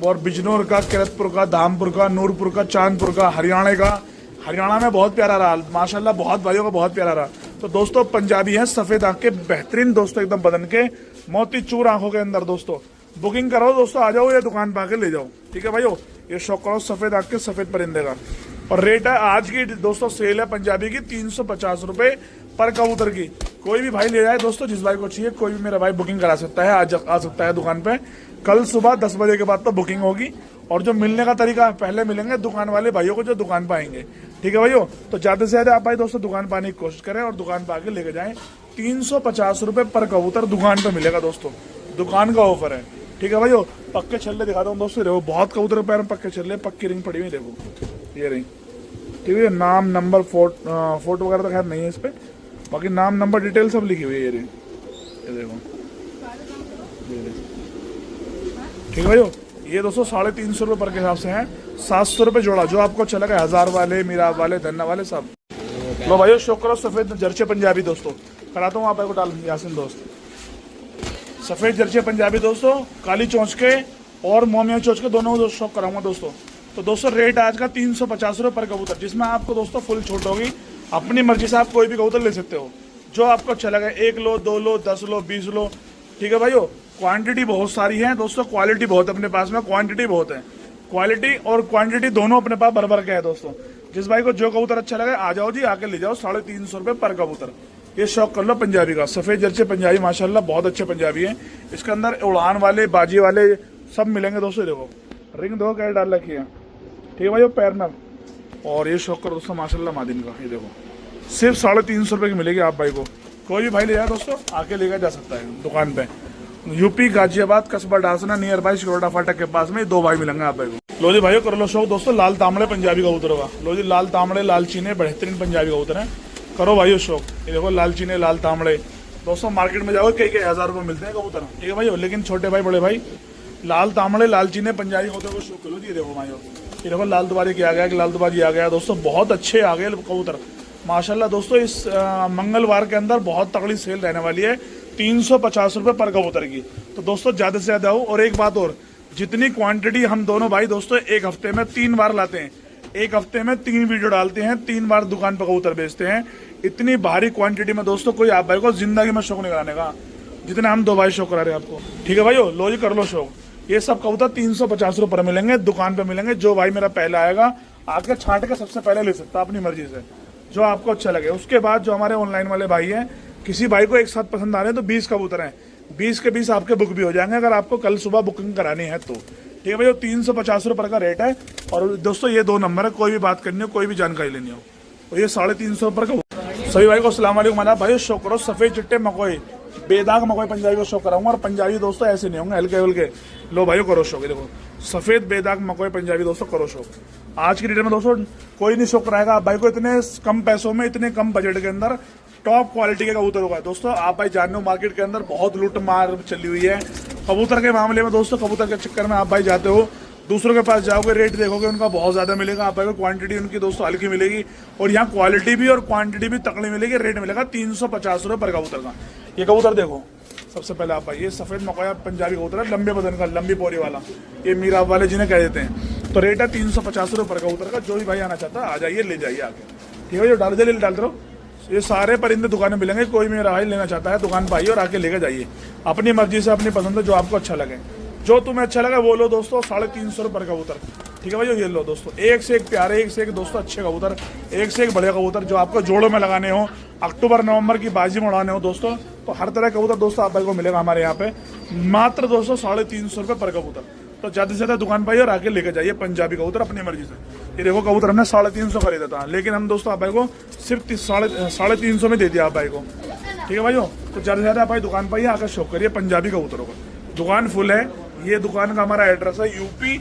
और बिजनौर का, किरतपुर का, धामपुर का, नूरपुर का, चांदपुर का, हरियाणा में बहुत प्यारा रहा माशाल्लाह, बहुत भाइयों का बहुत प्यारा रहा। तो दोस्तों पंजाबी है, सफेद आंख के, बेहतरीन दोस्तों एकदम बदन के, मोतीचूर आंखों के अंदर दोस्तों। बुकिंग करो दोस्तों, आ जाओ या दुकान पे आके ले जाओ, ठीक है भाइयों। ये शौक करो सफेद आंख के सफेद परिंदे का। और रेट है आज की दोस्तों सेल है पंजाबी की 350 रुपए पर कबूतर की। कोई भी भाई ले जाए दोस्तों, जिस भाई को चाहिए कोई भी मेरा भाई बुकिंग करा सकता है, आज आ सकता है दुकान पे। कल सुबह 10 बजे के बाद तो बुकिंग होगी। और जो मिलने का तरीका है, पहले मिलेंगे दुकान वाले भाइयों को जो दुकान पे आएंगे, ठीक है भाइयों। तो ज्यादा से ज्यादा आप भाई दोस्तों दुकान पे आने की कोशिश करें और दुकान पे आके लेके जाएं। 350 रुपए पर कबूतर दुकान पे मिलेगा दोस्तों, दुकान का ऑफर है, ठीक है भाइयों। पक्के छल्ले दिखाता हूँ दोस्तों, देखो बहुत कबूतर पैर में पक्के छल्ले, पक्की रिंग पड़ी हुई, देखो ये रिंग, ठीक है। नाम नंबर फोटो वगैरह तो खैर नहीं है इस पे, बाकी नाम नंबर डिटेल सब लिखी हुई है ये रिंग, ये देखो, ठीक है भाइयों। ये दोस्तों 350 रुपए पर के हिसाब से है, 700 रुपए जोड़ा। जो आपको अच्छा लगा, 1000 वाले, मीरा वाले, धन्ना वाले सब। लो भाइयों शौक करो सफेद जर्चे पंजाबी दोस्तों, कराता हूँ आप को डाल यासिन दोस्त। सफेद जर्चे पंजाबी दोस्तों, काली चौंच के और मोमिया चौंच के दोनों शौक कराऊंगा दोस्तों। तो दोस्तों रेट आज का 350 रुपए पर कबूतर, जिसमें आपको दोस्तों फुल छूट होगी। अपनी मर्जी से आप कोई भी कबूतर ले सकते हो, जो आपको अच्छा लगे, 1 लो, 2 लो, 10 लो, 20 लो, ठीक है भाइयों। क्वांटिटी बहुत सारी है दोस्तों, क्वालिटी बहुत अपने पास में, क्वांटिटी बहुत है। क्वालिटी और क्वांटिटी दोनों अपने पास भर के है दोस्तों। जिस भाई को जो कबूतर अच्छा लगे आ जाओ जी, आके ले जाओ। 350 रुपए पर कबूतर, ये शौक कर लो पंजाबी का। सफेद जर्चे पंजाबी माशाल्लाह बहुत अच्छे पंजाबी हैं। इसके अंदर उड़ान वाले, बाजी वाले सब मिलेंगे दोस्तों। देखो रिंग दो क्या डाल रखी है, ठीक है भाई, पैर में। और ये शौक करो दोस्तों माशाल्लाह मादिन का, ये देखो सिर्फ 350 रुपए की मिलेगी आप भाई को। कोई भी भाई ले जाए दोस्तों, आके लेकर जा सकता है दुकान पे। यूपी गाजियाबाद कस्बा डासना नियर बाई शिरोडा फाटक के पास में 2 भाई मिलेंगे आप भाई को। लो जी भाइयों कर लो शौक दोस्तों, लाल तांबड़े पंजाबी कबूतर होगा। लो जी लाल तांबड़े, लाल चीने, बेहतरीन पंजाबी कबूतर है, करो भाइयों शौक। ये देखो लाल चीने, लाल तांबड़े दोस्तों, मार्केट में जाओ कई 1000 रुपए मिलते हैं कबूतर, ठीक है भाइयों। लेकिन छोटे भाई बड़े भाई लाल तांबड़े, लाल चीने पंजाबी कबूतर को शौक करो जी। देखो भाइयों, ये देखो लाल दुबारी की आ गया, लाल दुबारी आ गया दोस्तों, बहुत अच्छे आ गए कबूतर माशाल्लाह दोस्तों। इस मंगलवार के अंदर बहुत तगड़ी सेल रहने वाली है, 350 रुपए पर कबूतर की। तो दोस्तों ज्यादा से ज्यादा हो। और एक बात और, जितनी क्वांटिटी हम दोनों भाई दोस्तों एक हफ्ते में 3 बार लाते हैं, एक हफ्ते में 3 वीडियो डालते हैं, 3 बार दुकान पर कबूतर बेचते हैं। इतनी भारी क्वांटिटी में दोस्तों कोई आप भाई को जिंदगी में शौक नहीं कराने का, जितना हम 2 भाई शौक करा रहे हैं आपको, ठीक है भाई। लो जी कर लो शौक। ये सब कबूतर 350 रुपए मिलेंगे, दुकान पे मिलेंगे। जो भाई मेरा पहला आएगा आके छांट के सबसे पहले ले सकता है अपनी मर्जी से, जो आपको अच्छा लगे। उसके बाद जो हमारे ऑनलाइन वाले भाई हैं, किसी भाई को एक साथ पसंद आ रहे हैं तो 20 कबूतर हैं, 20 के 20 आपके बुक भी हो जाएंगे अगर आपको कल सुबह बुकिंग करानी है तो, ठीक है भाई। 350 रुपए का रेट है। और दोस्तों ये 2 नंबर है, कोई भी बात करनी हो, कोई भी जानकारी लेनी हो, तो ये 350 रुपए का। सभी भाई को अस्सलाम वालेकुम, माना भाई शौक करो सफेद चिट्टे मकोई, बेदाग मकोई पंजाबी को शौक कराऊंगा। और पंजाबी दोस्तों ऐसे नहीं होंगे हल्के हल्के। लो भाई करो शौक, देखो सफेद बेदाग मकोई पंजाबी दोस्तों करो शौक। आज की डेट में दोस्तों कोई नहीं शौक कराएगा आप भाई को इतने कम पैसों में, इतने कम बजट के अंदर टॉप क्वालिटी के कबूतर होगा दोस्तों। आप भाई जान लो मार्केट के अंदर बहुत लूट मार चली हुई है कबूतर के मामले में दोस्तों। कबूतर के चक्कर में आप भाई जाते हो, दूसरों के पास जाओगे, रेट देखोगे उनका बहुत ज्यादा मिलेगा, आप भाई को क्वांटिटी उनकी दोस्तों हल्की मिलेगी। और यहाँ क्वालिटी भी और क्वांटिटी भी तकड़ी मिलेगी। रेट मिलेगा 350 रुपए पर कबूतर का। ये कबूतर देखो सबसे पहले आप भाई, ये सफेद मकोया पंजाबी कबूतर है, लंबे बदन का, लंबी पोरी वाला, ये मीरा वाले जिन्हें कह देते हैं। तो रेट है 350 रुपए पर कबूतर का। जो भी भाई आना चाहता है आ जाइए, ले जाइए आगे, ठीक है। जो डाल दे डालते रहो, ये सारे परिंदे दुकान में मिलेंगे। कोई मेरा भाई लेना चाहता है दुकान पर आइए और आके लेके जाइए अपनी मर्जी से, अपनी पसंद है, जो आपको अच्छा लगे, जो तुम्हें अच्छा लगे वो लो दोस्तों। 350 रुपए पर कबूतर, ठीक है भाई। ये लो दोस्तों, एक से एक प्यारे, एक से एक दोस्तों अच्छे कबूतर, एक से एक बड़े कबूतर, जो आपको जोड़ों में लगाने हो, अक्टूबर नवंबर की बाजी में उड़ाने हो दोस्तों, तो हर तरह कबूतर दोस्तों आप भाई को मिलेगा हमारे यहाँ पे, मात्र दोस्तों 350 रुपए पर कबूतर। तो ज्यादा से ज्यादा दुकान पर और आके लेके जाइए पंजाबी कबूतर अपनी मर्जी से। ये देखो कबूतर हमने 350 खरीदा था, लेकिन हम दोस्तों आप भाई को सिर्फ 350 में दे दिया आप भाई को, ठीक है भाइयों। तो ज्यादा से ज्यादा आप भाई दुकान पर ही आकर शौक करिए पंजाबी कबूतरों का। दुकान फुल है। ये दुकान का हमारा एड्रेस है यूपी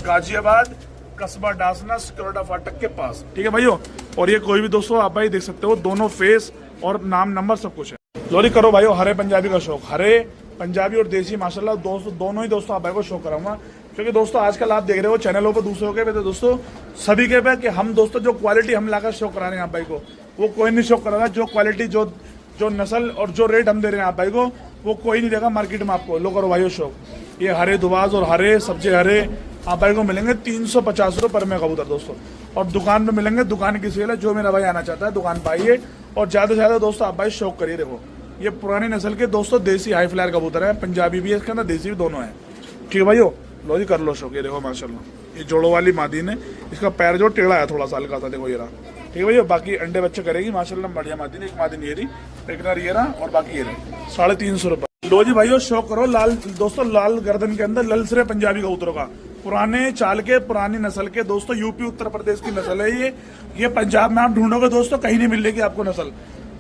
गाजियाबाद कस्बा डासना सिक्योरिटा फाटक के पास, ठीक है भाइयों। और ये कोई भी दोस्तों आप भाई देख सकते हो, दोनों फेस और नाम नंबर सब कुछ है। लोरी करो भाइयों हरे पंजाबी का शौक। हरे पंजाबी और देसी माशाल्लाह दोस्तों दोनों ही दोस्तों आप भाई को शौक कराऊंगा। क्योंकि दोस्तों आजकल आप देख रहे हो चैनलों पर दूसरों के पे, तो दोस्तों सभी के पे कि हम दोस्तों जो क्वालिटी हम लाकर शौक करा रहे हैं आप भाई को, वो कोई नहीं शौक करा रहा। जो क्वालिटी, जो नस्ल और जो रेट हम दे रहे हैं आप भाई को, वो कोई नहीं देगा मार्केट में आपको। लो करो भाइयों शौक। ये हरे दुबाज और हरे सब्जे हरे आप भाई को मिलेंगे 350 रुपए पर में कबूतर दोस्तों। और दुकान पे मिलेंगे, दुकान की सेल है। जो मेरा भाई आना चाहता है दुकान पर आइए और ज्यादा से ज्यादा दोस्तों आप भाई शौक करिए। देखो ये पुरानी नस्ल के दोस्तों देसी हाई फ्लायर कबूतर है, पंजाबी भी है इसके अंदर, देसी भी दोनों है, ठीक है भाइयों। लो जी कर लो शौक। ये देखो माशाल्लाह ये जोड़ो वाली मादीन है, इसका पैर जो टेढ़ा है थोड़ा सा हल्का सा, देखो ये रहा। ठीक है भैया, बाकी अंडे बच्चे करेगी माशाल्लाह बढ़िया मादीन। एक मादीन ये रही, एक नर ये रहा, और बाकी ये रही। 350 रुपये। लो जी भाइयों, शौक करो लाल दोस्तों, लाल गर्दन के अंदर ललसरे पंजाबी कबूतरों का, पुराने चाल के, पुरानी नस्ल के दोस्तों, यूपी उत्तर प्रदेश की नस्ल है ये पंजाब में आप ढूंढोगे दोस्तों कहीं नहीं मिलेगी आपको नस्ल।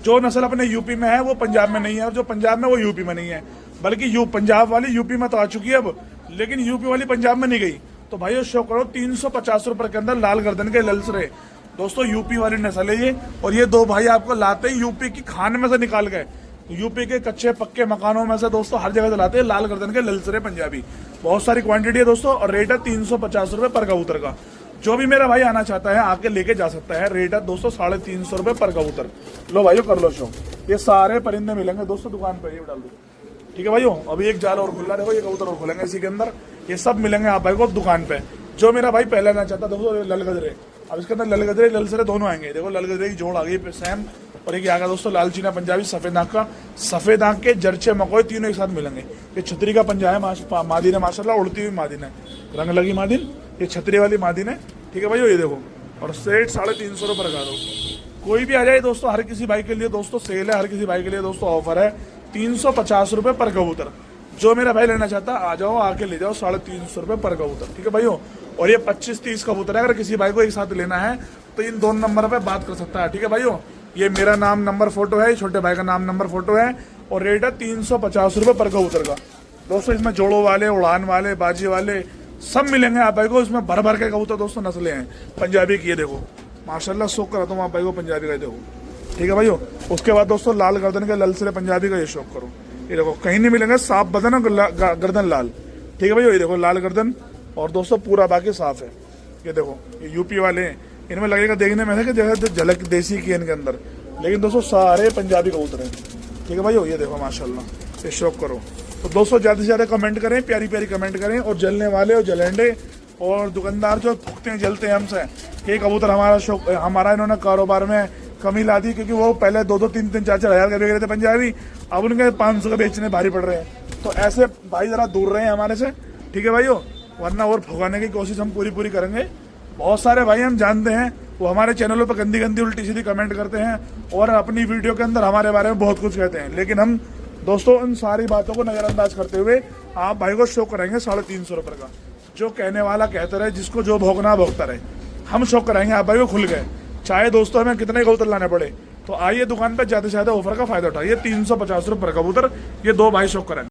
जो नस्ल अपने यूपी में है वो पंजाब में नहीं है, और जो पंजाब में वो यूपी में नहीं है, बल्कि पंजाब वाली यूपी में तो आ चुकी है अब, लेकिन यूपी वाली पंजाब में नहीं गई। तो भाइयों शौक करो, 350 रुपए के अंदर लाल गर्दन के ललसरे दोस्तों, यूपी वाली नस्ल है ये। और ये दो भाई आपको लाते ही यूपी की खान में से निकाल गए, यूपी के कच्चे पक्के मकानों में से दोस्तों, हर जगह से लाते हैं लाल गर्दन के ललसरे पंजाबी। बहुत सारी क्वांटिटी है दोस्तों, और रेट है 350 रुपए पर कबूतर का। जो भी मेरा भाई आना चाहता है आके लेके जा सकता है। रेट है दोस्तों 350 रुपए पर कबूतर। लो भाइयों कर लो शो, ये सारे परिंदे मिलेंगे दोस्तों दुकान पे, ये डाल दो। ठीक है भाइयों, अभी एक जाल और खुला, देखो ये कबूतर और खुलेंगे इसी के अंदर, ये सब मिलेंगे आप भाई को दुकान पे। जो मेरा भाई पहले आना चाहता दोस्तों ललगजरे, अब इसके अंदर ललगजरे ललसरे दोनों आएंगे। देखो ललगजरे की जोड़ आ गई सैम, और एक आगा दोस्तों लाल चीना पंजाबी सफेद आंख का, सफेद आंख के जरचे मकोए तीनों एक साथ मिलेंगे। ये छतरी का पंजा है मादीन है माशाल्लाह, उड़ती हुई मादीन है, रंग लगी मादीन, ये छतरी वाली मादीन है। ठीक है भाई, ये देखो, और सेट 350 रुपए लगा दो। कोई भी आ जाए दोस्तों, हर किसी भाई के लिए दोस्तों सेल है, हर किसी भाई के लिए दोस्तों ऑफर है, 350 रुपए पर कबूतर। जो मेरा भाई लेना चाहता आ जाओ, आके ले जाओ, 350 रुपए पर कबूतर। ठीक है भाइयों, और ये 25-30 कबूतर है, अगर किसी भाई को एक साथ लेना है तो इन दोनों नंबर पे बात कर सकता है। ठीक है भाइयों, ये मेरा नाम नंबर फोटो है, छोटे भाई का नाम नंबर फोटो है, और रेट है 350 रुपए पर कबूतर का। दोस्तों इसमें जोड़ों वाले, उड़ान वाले, बाजी वाले सब मिलेंगे आप भाई को। इसमें भर भर के कबूतर दोस्तों नस्लें हैं पंजाबी की, ये देखो माशाल्लाह शौक कराता हूँ आप भाई को पंजाबी का, देखो। ठीक है भाइयों, उसके बाद दोस्तों लाल गर्दन के ललसरे पंजाबी का ये शौक करो, ये देखो कहीं नहीं मिलेंगे, साफ बदन और गर्दन लाल। ठीक है भाइयों, ये देखो लाल गर्दन, और दोस्तों पूरा बाकी साफ है। ये देखो ये यूपी वाले हैं, इनमें लगेगा देखने में है कि जगह झलक देसी की है इनके अंदर, लेकिन दोस्तों सारे पंजाबी कबूतर हैं। ठीक है भाइयों, ये देखो माशाल्लाह, ये शौक करो। तो दोस्तों ज़्यादा से ज़्यादा कमेंट करें, प्यारी प्यारी कमेंट करें, और जलने वाले और जलेंडे और दुकानदार जो फूकते हैं जलते हैं हमसे कि कबूतर हमारा शौक, हमारा इन्होंने कारोबार में कमी ला दी, क्योंकि वो पहले 2-2, 3-3, 4-4 हज़ार का बेच रहे थे पंजाबी, अब उनके 500 का बेचने भारी पड़ रहे हैं। तो ऐसे भाई ज़रा दूर रहे हैं हमारे से। ठीक है भाइयों, वरना और भगाने की कोशिश हम पूरी करेंगे। बहुत सारे भाई हम जानते हैं, वो हमारे चैनलों पर गंदी गंदी उल्टी सीधी कमेंट करते हैं, और अपनी वीडियो के अंदर हमारे बारे में बहुत कुछ कहते हैं, लेकिन हम दोस्तों इन सारी बातों को नज़रअंदाज करते हुए आप भाई को शो कराएंगे 350 रुपये का। जो कहने वाला कहता रहे, जिसको जो भोगना भोगता रहे, हम शो कराएंगे आप भाई को खुल गए, चाहे दोस्तों हमें कितने कबूतर लाने पड़े। तो आइए दुकान पर ज़्यादा से ज़्यादा ऑफर का फायदा उठाइए। 350 रुपये कबूतर, ये दो भाई शो कराएंगे।